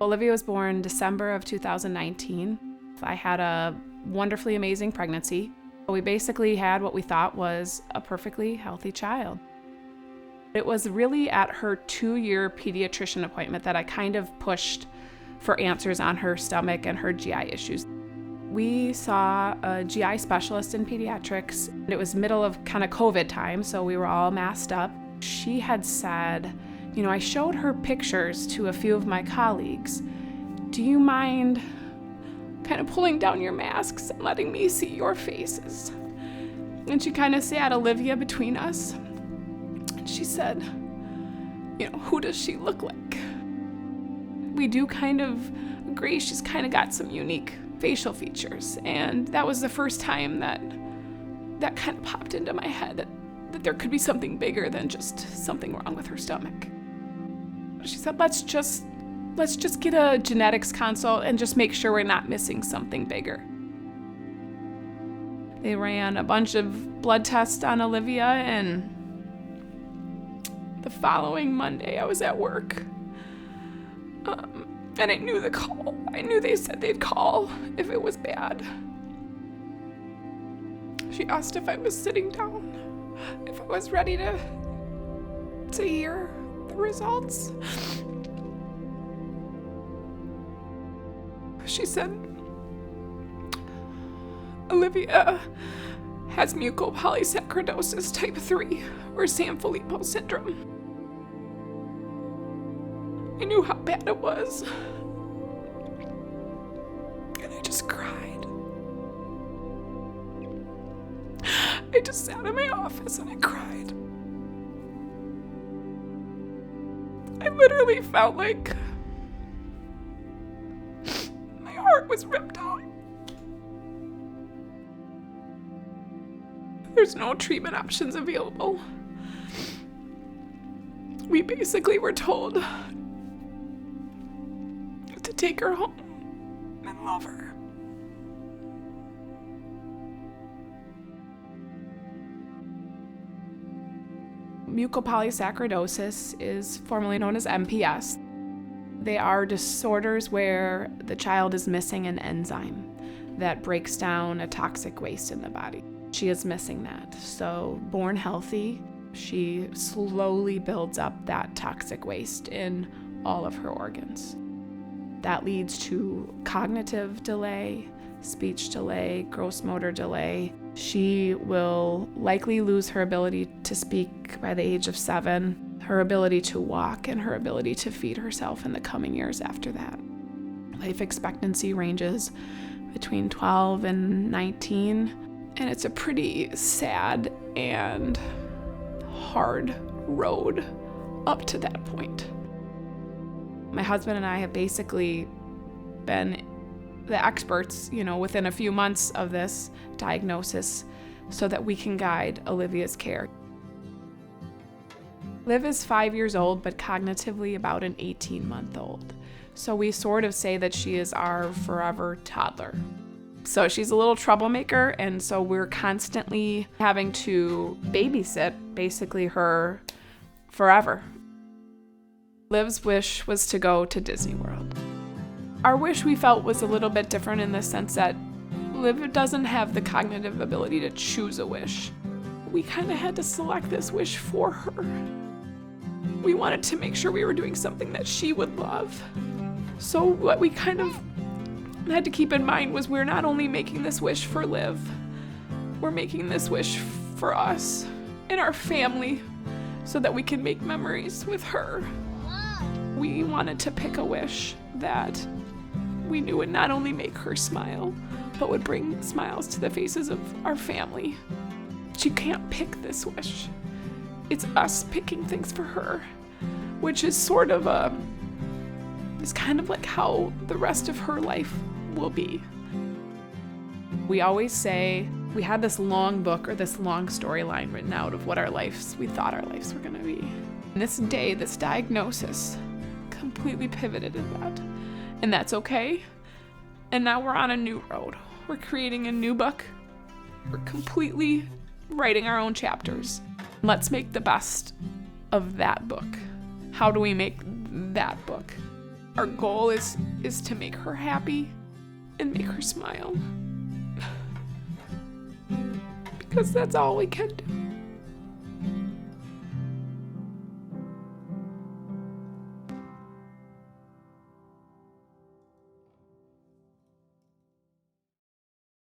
Olivia was born December of 2019. I had a wonderfully amazing pregnancy. We basically had what we thought was a perfectly healthy child. It was really at her 2-year pediatrician appointment that I kind of pushed for answers on her stomach and her GI issues. We saw a GI specialist in pediatrics. It was middle of kind of COVID time, so we were all masked up. She had said, I showed her pictures to a few of my colleagues. Do you mind kind of pulling down your masks and letting me see your faces? And she kind of sat Olivia between us. And she said, who does she look like? We do kind of agree she's kind of got some unique facial features. And that was the first time that kind of popped into my head that there could be something bigger than just something wrong with her stomach. She said, let's just get a genetics consult and just make sure we're not missing something bigger. They ran a bunch of blood tests on Olivia, and the following Monday I was at work. And I knew the call. I knew they said they'd call if it was bad. She asked if I was sitting down, if I was ready to hear the results. She said, Olivia has mucopolysaccharidosis type 3, or Sanfilippo syndrome. I knew how bad it was. And I just cried. I just sat in my office and I cried. I literally felt like my heart was ripped out. There's no treatment options available. We basically were told to take her home and love her. Mucopolysaccharidosis is formerly known as MPS. They are disorders where the child is missing an enzyme that breaks down a toxic waste in the body. She is missing that. So, born healthy, she slowly builds up that toxic waste in all of her organs. That leads to cognitive delay, speech delay, gross motor delay. She will likely lose her ability to speak by the age of 7, her ability to walk, and her ability to feed herself in the coming years after that. Life expectancy ranges between 12 and 19, and it's a pretty sad and hard road up to that point. My husband and I have basically been the experts, within a few months of this diagnosis so that we can guide Olivia's care. Liv is 5 years old, but cognitively about an 18-month-old. So we sort of say that she is our forever toddler. So she's a little troublemaker, and so we're constantly having to babysit basically her forever. Liv's wish was to go to Disney World. Our wish, we felt, was a little bit different in the sense that Liv doesn't have the cognitive ability to choose a wish. We kind of had to select this wish for her. We wanted to make sure we were doing something that she would love. So what we kind of had to keep in mind was we're not only making this wish for Liv, we're making this wish for us and our family so that we can make memories with her. We wanted to pick a wish that we knew would not only make her smile, but would bring smiles to the faces of our family. She can't pick this wish. It's us picking things for her, which is sort of is kind of like how the rest of her life will be. We always say we had this long book or this long storyline written out of what we thought our lives were going to be. And this day, this diagnosis completely pivoted in that. And that's okay. And now we're on a new road. We're creating a new book. We're completely writing our own chapters. Let's make the best of that book. How do we make that book? Our goal is to make her happy and make her smile. Because that's all we can do.